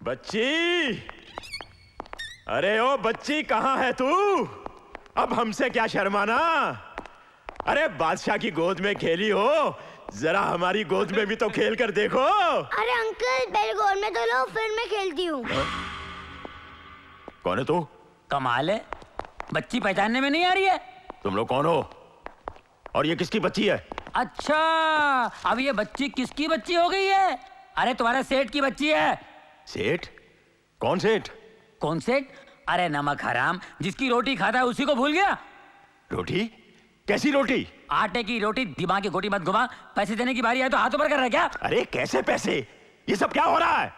बच्ची, अरे ओ बच्ची, कहां है तू? अब हमसे क्या शर्माना? अरे बादशाह की गोद में खेली हो, जरा हमारी गोद में भी तो खेल कर देखो। अरे अंकल, पहले गोद में तो लो, फिर मैं खेलती हूँ। कौन है तू? कमाल है, बच्ची पहचानने में नहीं आ रही है। तुम लोग कौन हो और ये किसकी बच्ची है? अच्छा, अब ये बच्ची किसकी बच्ची हो गई है? अरे तुम्हारे सेठ की बच्ची है। सेठ? कौन सेठ? कौन सेठ? अरे नमक हराम, जिसकी रोटी खाता है उसी को भूल गया। रोटी? कैसी रोटी? आटे की रोटी। दिमाग की गोटी मत घुमा। पैसे देने की बारी आए तो हाथ ऊपर कर रहा है क्या? अरे कैसे पैसे? ये सब क्या हो रहा है?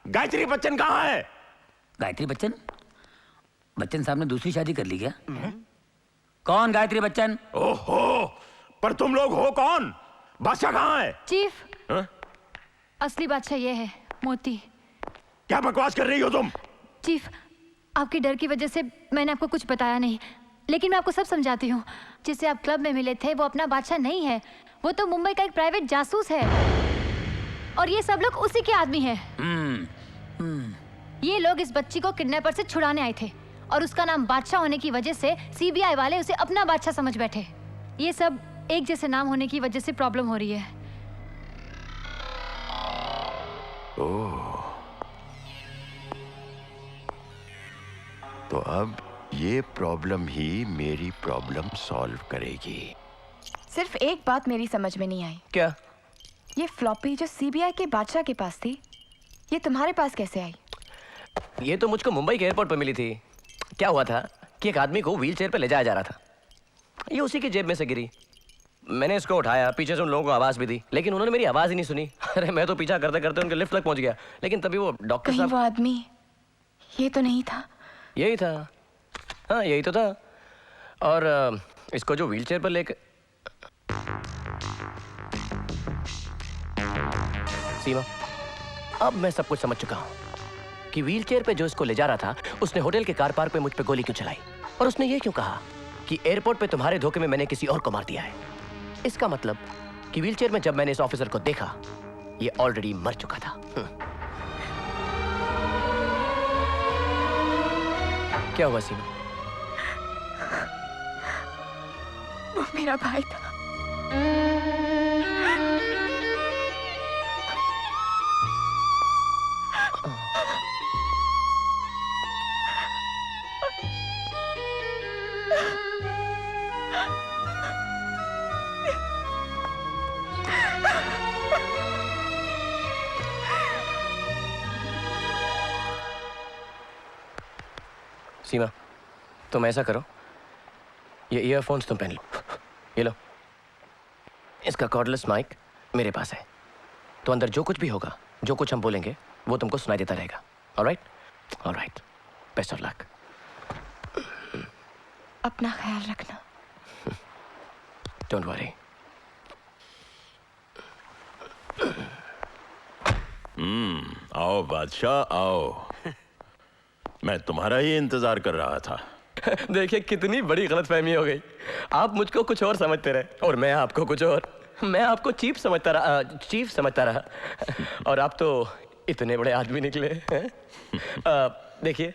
गायत्री बच्चन कहाँ है? गायत्री बच्चन? बच्चन साहब ने दूसरी शादी कर ली क्या? कौन गायत्री बच्चन? ओहो, पर तुम लोग हो कौन? बादशाह कहाँ है? चीफ, हा? असली बादशाह ये है, मोती। क्या बकवास कर रही हो तुम? चीफ, आपके डर की वजह से मैंने आपको कुछ बताया नहीं, लेकिन मैं आपको सब समझाती हूँ। जिससे आप क्लब में मिले थे वो अपना बादशाह नहीं है, वो तो मुंबई का एक प्राइवेट जासूस है, और ये सब लोग उसी के आदमी हैं। ये लोग इस बच्ची को किडनैपर से छुड़ाने आए थे, और उसका नाम बादशाह होने की वजह से सीबीआई वाले उसे अपना बादशाह समझ बैठे। ये सब एक जैसे नाम होने की वजह से प्रॉब्लम हो रही है। ओह, तो अब ये प्रॉब्लम ही मेरी प्रॉब्लम सॉल्व करेगी। सिर्फ एक बात मेरी समझ में नहीं आई। क्या? ये फ्लॉपी जो सीबीआई के बादशाह के पास थी, ये तुम्हारे पास कैसे आई? ये तो मुझको मुंबई के एयरपोर्ट पर मिली थी। क्या हुआ था कि एक आदमी को व्हील चेयर पर ले जाया जा रहा था, ये उसी की जेब में से गिरी। मैंने इसको उठाया, पीछे से उन लोगों को आवाज भी दी, लेकिन उन्होंने मेरी आवाज ही नहीं सुनी। अरे मैं तो पीछा करते करते उनके लिफ्ट तक पहुंच गया, लेकिन तभी वो डॉक्टर कहीं साहब। वो आदमी ये तो नहीं था? यही था, हाँ यही तो था। और इसको जो व्हील चेयर पर लेकर सीमा, अब मैं सब कुछ समझ चुका हूं कि व्हील चेयर पे जो इसको ले जा रहा था, उसने होटल के कार पार्क पे मुझ पे गोली क्यों चलाई, और उसने ये क्यों कहा कि एयरपोर्ट पे तुम्हारे धोखे में मैंने किसी और को मार दिया है। इसका मतलब कि व्हील चेयर में जब मैंने इस ऑफिसर को देखा, ये ऑलरेडी मर चुका था। क्या हुआ सीमा? वो मेरा भाई था। सीमा, तुम ऐसा करो, ये ईयरफोन्स तुम पहन लो, ये लो। इसका कॉर्डलेस माइक मेरे पास है, तो अंदर जो कुछ भी होगा, जो कुछ हम बोलेंगे, वो तुमको सुनाई देता रहेगा। Alright? Alright, best of luck. अपना ख्याल रखना। Don't worry. आओ बादशाह आओ, मैं तुम्हारा ही इंतजार कर रहा था। देखिए कितनी बड़ी गलतफहमी हो गई। आप मुझको कुछ और समझते रहे और मैं आपको कुछ और। मैं आपको चीफ समझता रहा और आप तो इतने बड़े आदमी निकले हैं। देखिए,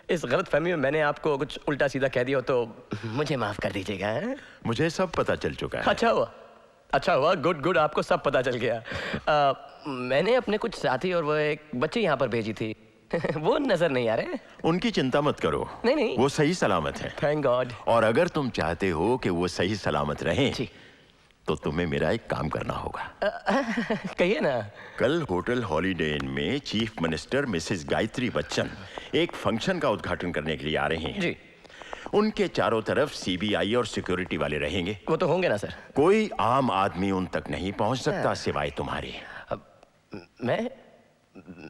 इस गलतफहमी में मैंने आपको कुछ उल्टा सीधा कह दिया हो तो मुझे माफ कर दीजिएगा। मुझे सब पता चल चुका है। अच्छा हुआ, गुड, आपको सब पता चल गया। मैंने अपने कुछ साथी और वो एक बच्चे यहाँ पर भेजी थी। वो नजर नहीं आ रहे। उनकी चिंता मत करो, नहीं, वो सही सलामत है। Thank God. और अगर तुम चाहते हो कि वो सही सलामत रहें, जी, तो तुम्हें मेरा एक काम करना होगा। कहिए ना। कल होटल हॉलीडे इन में chief minister Mrs Gayatri Bachchan एक फंक्शन का उद्घाटन करने के लिए आ रहे हैं। जी। उनके चारों तरफ सीबीआई और सिक्योरिटी वाले रहेंगे। वो तो होंगे ना सर। कोई आम आदमी उन तक नहीं पहुंच सकता सिवाय तुम्हारे।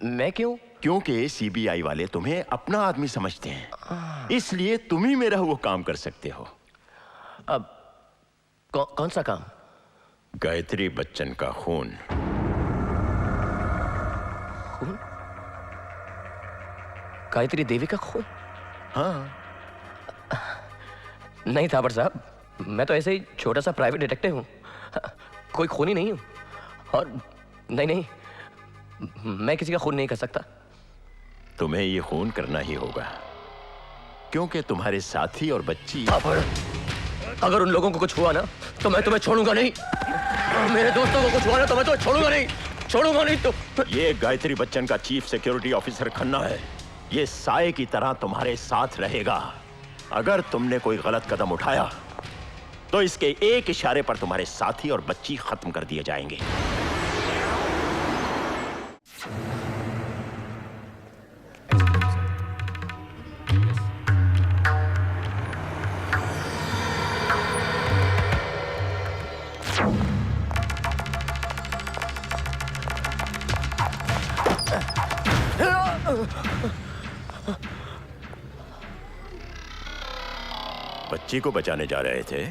मैं क्यों? क्योंकि सीबीआई वाले तुम्हें अपना आदमी समझते हैं, इसलिए तुम ही मेरा वो काम कर सकते हो। अब कौन सा काम? गायत्री बच्चन का खून। खून? गायत्री देवी का खून? हाँ। नहीं थापर साहब, मैं तो ऐसे ही छोटा सा प्राइवेट डिटेक्टिव हूँ, कोई खूनी नहीं हूँ। और नहीं, मैं किसी का खून नहीं कर सकता। तुम्हें ये खून करना ही होगा, क्योंकि तुम्हारे साथी और बच्ची। अगर उन लोगों को कुछ हुआ ना तो मैं तुम्हें छोड़ूंगा नहीं। मेरे दोस्तों को कुछ हुआ ना तो मैं तुम्हें छोड़ूंगा नहीं तो। ये गायत्री बच्चन का चीफ सिक्योरिटी ऑफिसर खन्ना है। ये साए की तरह तुम्हारे साथ रहेगा। अगर तुमने कोई गलत कदम उठाया तो इसके एक इशारे पर तुम्हारे साथी और बच्ची खत्म कर दिए जाएंगे। बच्ची को बचाने जा रहे थे?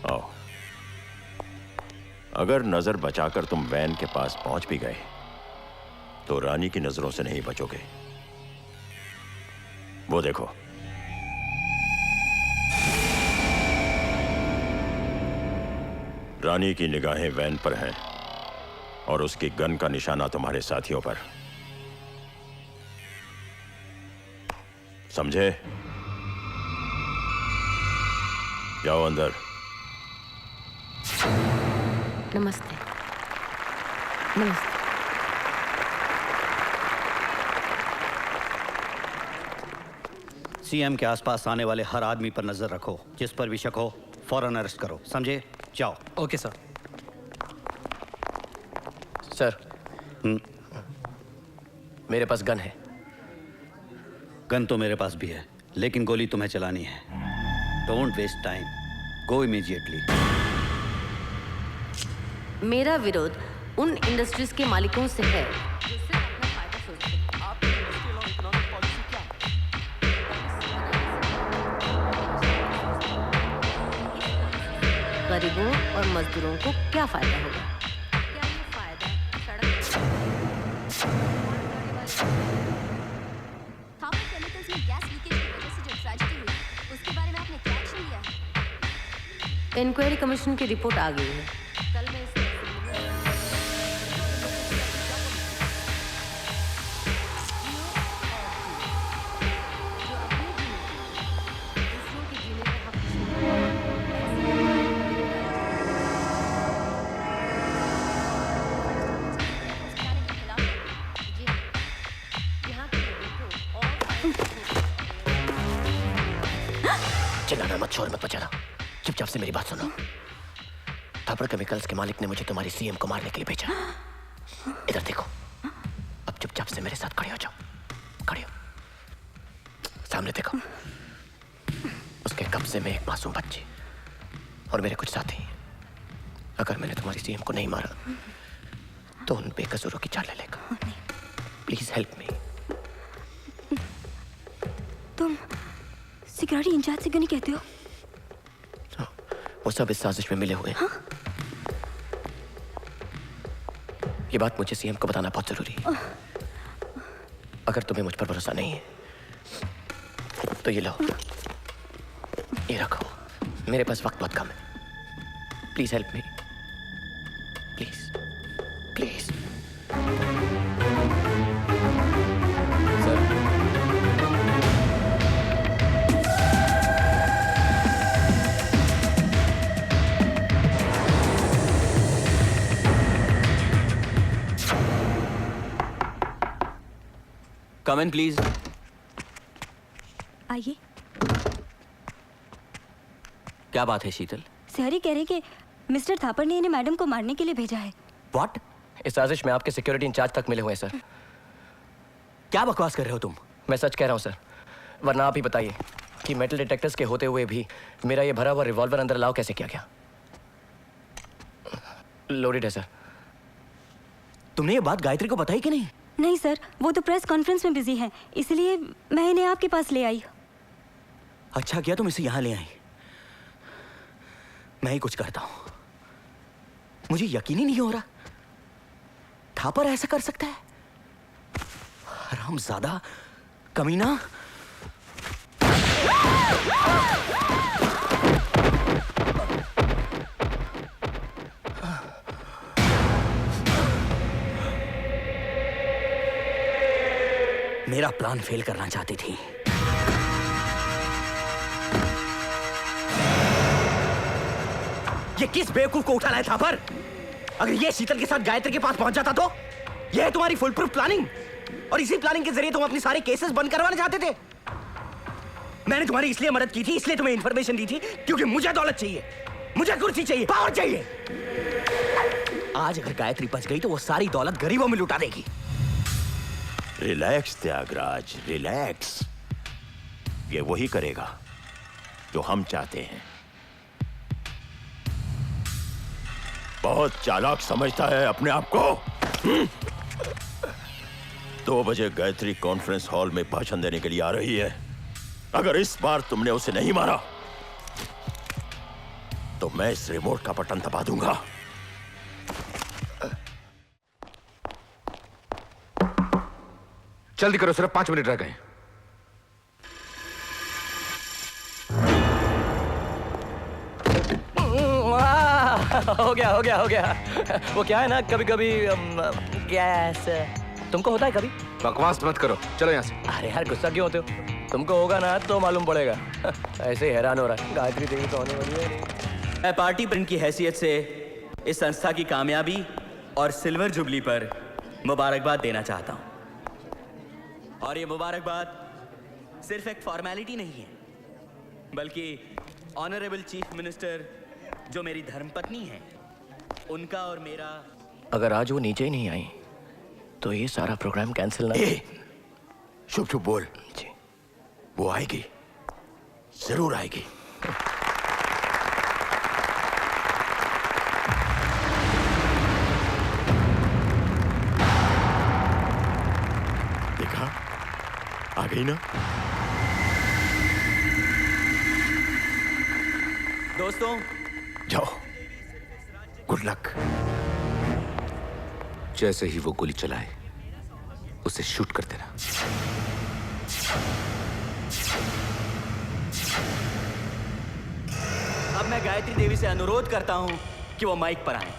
आओ। अगर नजर बचाकर तुम वैन के पास पहुंच भी गए तो रानी की नजरों से नहीं बचोगे। वो देखो, रानी की निगाहें वैन पर हैं और उसकी गन का निशाना तुम्हारे साथियों पर। समझे? जाओ अंदर। नमस्ते। नमस्ते। सीएम के आसपास आने वाले हर आदमी पर नजर रखो। जिस पर भी शक हो फौरन अरेस्ट करो। समझे? जाओ। Okay sir. सर, मेरे पास गन है। गन तो मेरे पास भी है, लेकिन गोली तुम्हें चलानी है। Don't waste time, go immediately. मेरा विरोध उन इंडस्ट्रीज के मालिकों से है जो सिर्फ अपना फायदा सोचते हैं। आपकी इंडस्ट्रियल और इकोनॉमिक पॉलिसी क्या है? गरीबों और मजदूरों को क्या फायदा होगा? क्या ये फायदा थापर केमिकल्स में गैस लीकेज की वजह से जो ट्रेजेडी हुई, उसके बारे में आपने क्या एक्शन लिया है? इंक्वायरी कमीशन की रिपोर्ट आ गई है। कल मैं इसे चिल्लाना मत, शोर मत मचाना, चुपचाप से मेरी बात सुनो। थापर केमिकल्स के मालिक ने मुझे तुम्हारी सीएम को मारने के लिए भेजा। इधर देखो, अब चुपचाप से मेरे साथ खड़े हो जाओ। खड़े हो, सामने देखो। उसके कब्जे में एक मासूम बच्ची और मेरे कुछ साथी। अगर मैंने तुम्हारी सीएम को नहीं मारा तो उन बेकसूरों की जान ले लेगा। Please help me. तुम सिक्योरिटी इंचार्ज से क्यों नहीं कहते हो? वो सब इस साजिश में मिले हुए हैं। ये बात मुझे सीएम को बताना बहुत जरूरी है। अगर तुम्हें मुझ पर भरोसा नहीं है तो ये लो, ये रखो। मेरे पास वक्त बहुत कम है। Please help me, please please. Come in please. आइए। क्या बात है शीतल? सहरी कह रहे कि मिस्टर थापर ने इन्हें मैडम को मारने के लिए भेजा है। व्हाट? इस साजिश में आपके सिक्योरिटी इंचार्ज तक मिले हुए हैं सर। क्या बकवास कर रहे हो तुम? मैं सच कह रहा हूं सर, वरना आप ही बताइए कि मेटल डिटेक्टर्स के होते हुए भी मेरा ये भरा हुआ रिवॉल्वर अंदर अलाउ कैसे किया गया? लोडेड है सर। तुमने ये बात गायत्री को बताई कि नहीं? नहीं सर, वो तो प्रेस कॉन्फ्रेंस में बिजी हैं, इसलिए मैं इन्हें आपके पास ले आई। अच्छा किया तुम इसे यहाँ ले आई। मैं ही कुछ करता हूं। मुझे यकीन ही नहीं हो रहा थापर ऐसा कर सकता है। हरामजादा, कमीना। मेरा प्लान फेल करना चाहती थी। ये किस बेवकूफ को उठा लाया था पर? अगर ये शीतल के साथ गायत्री के पास पहुंच जाता तो? ये है तुम्हारी फुल प्रूफ प्लानिंग, और इसी प्लानिंग के जरिए तुम अपने सारे केसेस बंद करवाना चाहते थे। मैंने तुम्हारी इसलिए मदद की थी, इसलिए तुम्हें इंफॉर्मेशन दी थी, क्योंकि मुझे दौलत चाहिए, मुझे कुर्सी चाहिए, पावर चाहिए। आज अगर गायत्री बच गई तो वो सारी दौलत गरीबों में लुटा देगी। Relax Tyagaraj, relax. ये वही करेगा जो हम चाहते हैं। बहुत चालाक समझता है अपने आप को। 2 बजे गायत्री कॉन्फ्रेंस हॉल में भाषण देने के लिए आ रही है। अगर इस बार तुमने उसे नहीं मारा तो मैं इस रिमोट का बटन दबा दूंगा। जल्दी करो, सिर्फ 5 मिनट रह गए। हो गया। वो क्या है ना, कभी कभी गैस तुमको होता है कभी? बकवास मत करो, चलो यहाँ से। अरे यार गुस्सा क्यों होते हो? तुमको होगा ना तो मालूम पड़ेगा। ऐसे ही हैरान हो रहा है। गायत्री देवी तो होने वाली है। मैं पार्टी प्रिंट की हैसियत से इस संस्था की कामयाबी और सिल्वर जुबली पर मुबारकबाद देना चाहता हूं। और ये मुबारकबाद सिर्फ एक फॉर्मेलिटी नहीं है, बल्कि ऑनरेबल चीफ मिनिस्टर जो मेरी धर्मपत्नी है, उनका और मेरा। अगर आज वो नीचे ही नहीं आई तो ये सारा प्रोग्राम कैंसिल ना। शुभ बोल जी। वो आएगी, जरूर आएगी। देखा, आ गई ना। दोस्तों जाओ, गुड लक। जैसे ही वो गोली चलाए उसे शूट कर देना। अब मैं गायत्री देवी से अनुरोध करता हूं कि वो माइक पर आए।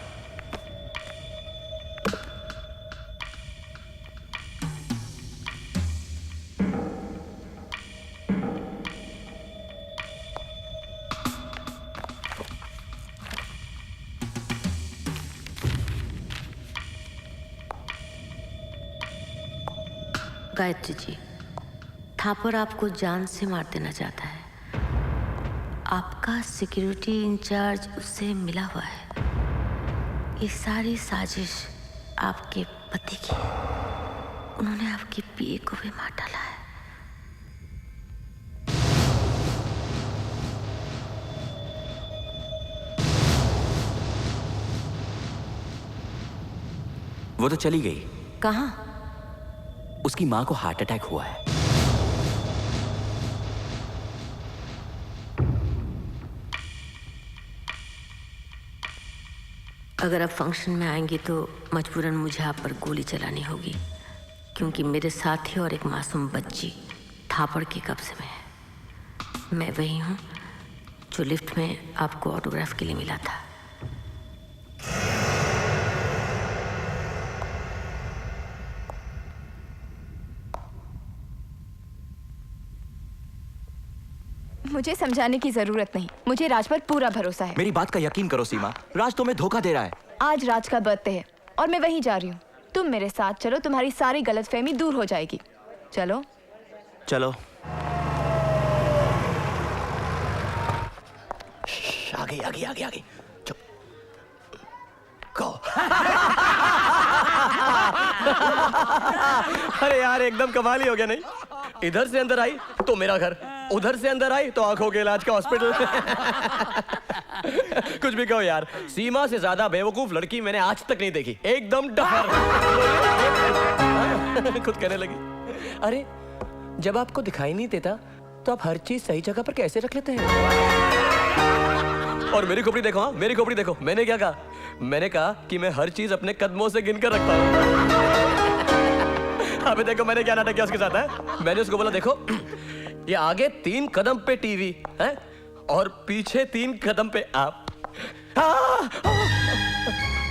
गायत्री जी, थापर आपको जान से मार देना चाहता है। आपका सिक्योरिटी इंचार्ज उससे मिला हुआ है। ये सारी साजिश आपके पति की है। उन्होंने आपके पीए को भी मार डाला है। वो तो चली गई। कहाँ? उसकी मां को हार्ट अटैक हुआ है। अगर आप फंक्शन में आएंगे तो मजबूरन मुझे आप पर गोली चलानी होगी, क्योंकि मेरे साथी और एक मासूम बच्ची थापड़ के कब्जे में है। मैं वही हूँ जो लिफ्ट में आपको ऑटोग्राफ के लिए मिला था। मुझे समझाने की जरूरत नहीं, मुझे राज पर पूरा भरोसा है। मेरी बात का यकीन करो सीमा, राज तुम्हें धोखा दे रहा है। आज राज का बर्थडे है और मैं वहीं जा रही हूँ। तुम मेरे साथ चलो, तुम्हारी सारी गलतफहमी दूर हो जाएगी। चलो चलो। आगे। चुप। गो। अरे यार एकदम कमाल ही हो गया नहीं? इधर से अंदर आई तो मेरा घर, उधर से अंदर आई तो आंखों के इलाज का हॉस्पिटल। कुछ भी कहो यार, सीमा से ज्यादा बेवकूफ लड़की मैंने आज तक नहीं देखी। एकदम डफर। खुद कहने लगी। अरे जब आपको दिखाई नहीं देता तो आप हर चीज सही जगह पर कैसे रख लेते हैं? और मेरी खोपड़ी देखो, हाँ मेरी खोपड़ी देखो। मैंने क्या कहा? मैंने कहा कि मैं हर चीज अपने कदमों से गिनकर रखता हूँ। अबे देखो मैंने क्या नाटक किया उसके साथ है। मैंने उसको बोला देखो, ये आगे 3 कदम पे टीवी है और पीछे 3 कदम पे आप।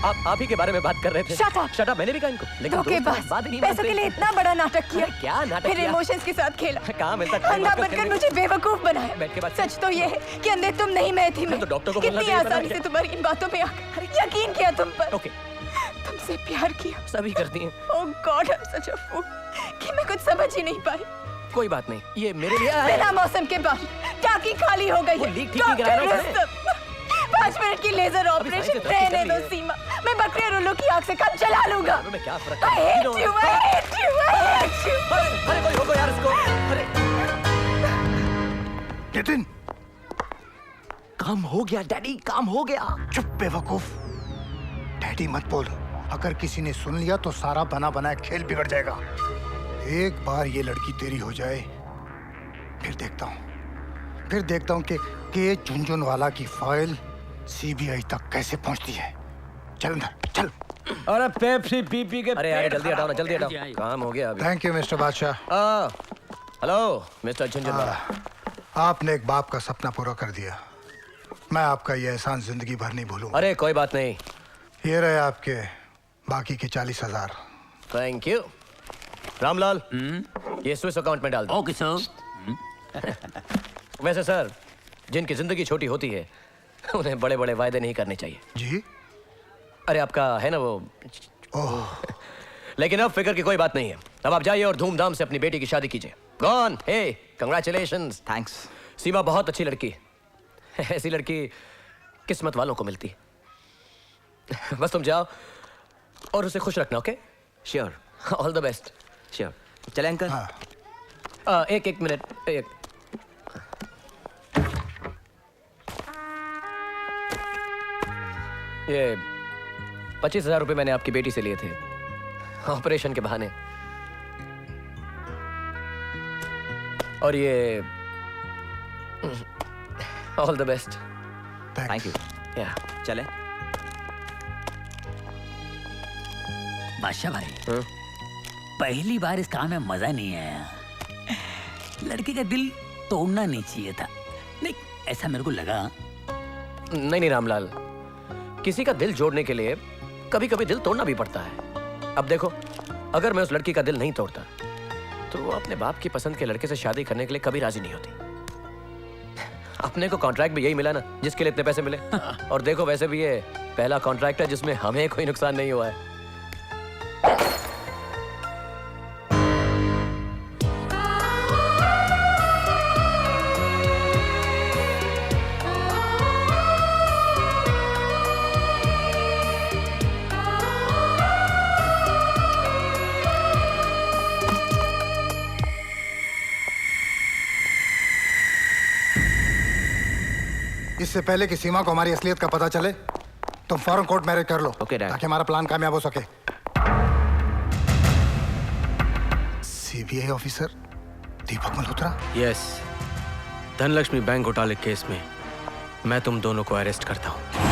आप ही के बारे में बात कर रहे थे। Shut up! Shut up, मैंने भी कहा इनको। लेकिन धोखेबाज, बात ही नहीं पैसों के लिए इतना बड़ा नाटक किया। क्या नाटक मेरे किया? इमोशंस के साथ खेला। कहाँ मिलता है? अंधा बनकर मुझे बेवकूफ बनाया। बैठ के बात सच तो ये है कि अंधे तुम नहीं, मैं थी मैं। तो डॉक्टर को बोलना कितनी चाहिए था आसानी ना। से तुम्हारी इन बातों में आकर यकीन किया तुम पर। ओके, तुमसे प्यार किया। सभी करती हैं। Oh God, I'm such a fool कि मैं कुछ समझ ही नहीं पाई। कोई बात नहीं, ये मेरे लिए बिना मौसम के बाद टाकी खाली हो गई है। लीक ठीक नहीं करा रहा हूँ। 5 मिनट की लेजर ऑपरेशन रहने दो सीमा। मैं बकरे और उल्लू की आंख से काम चला लूंगा। मैं क्या फर्क I hate you, I hate you, I hate you। अरे कोई होगा यार इसको। अरे नितिन, काम हो गया डैडी, काम हो गया। चुप बेवकूफ। डैडी मत बोल। अगर किसी ने सुन लिया तो सारा बना बनाया खेल बिगड़ जाएगा। एक बार ये लड़की तेरी हो जाए, फिर देखता हूँ कि झुनझुनवाला की फाइल सीबीआई तक कैसे पहुंचती है। चल अंदर चल। अरे पेप्सी पी पी के। अरे यार जल्दी हटाओ ना, जल्दी हटाओ। काम हो गया अभी। थैंक यू मिस्टर बादशाह। Hello mister Jhunjhunwala. आपने एक बाप का सपना पूरा कर दिया। मैं आपका ये एहसान जिंदगी भर नहीं भूलूंगा। अरे कोई बात नहीं। ये रहे आपके बाकी के 40,000। Thank you. रामलाल, ये स्विस अकाउंट में डाल दो। Okay sir. वैसे सर, जिनकी जिंदगी छोटी होती है उन्हें बड़े बड़े वायदे नहीं करने चाहिए। जी? अरे आपका है ना वो। लेकिन अब फिक्र की कोई बात नहीं है। अब आप जाइए और धूमधाम से अपनी बेटी की शादी कीजिए। गॉन, हे, कंग्रेचुलेशंस। थैंक्स। सीमा बहुत अच्छी लड़की। ऐसी लड़की किस्मत वालों को मिलती है। बस तुम जाओ और उसे खुश रखना। Okay? Sure. All the best. Sure. चले अंकल। एक मिनट। ये 25,000 रुपए मैंने आपकी बेटी से लिए थे ऑपरेशन के बहाने। और ये all the best. Thank you. या चले। बादशाह भाई, पहली बार इस काम में मजा नहीं आया। लड़के का दिल तोड़ना नहीं चाहिए था। नहीं, ऐसा मेरे को लगा। नहीं रामलाल, किसी का दिल जोड़ने के लिए कभी कभी दिल तोड़ना भी पड़ता है। अब देखो, अगर मैं उस लड़की का दिल नहीं तोड़ता तो वो अपने बाप की पसंद के लड़के से शादी करने के लिए कभी राजी नहीं होती। अपने को कॉन्ट्रैक्ट भी यही मिला ना जिसके लिए इतने पैसे मिले। और देखो, वैसे भी ये पहला कॉन्ट्रैक्ट है जिसमें हमें कोई नुकसान नहीं हुआ है। इससे पहले कि सीमा को हमारी असलियत का पता चले, तुम फौरन कोर्ट मैरिज कर लो। Okay dad. ताकि हमारा प्लान कामयाब हो सके। सीबीआई ऑफिसर दीपक मल्होत्रा। यस, धनलक्ष्मी बैंक घोटाले केस में मैं तुम दोनों को अरेस्ट करता हूँ।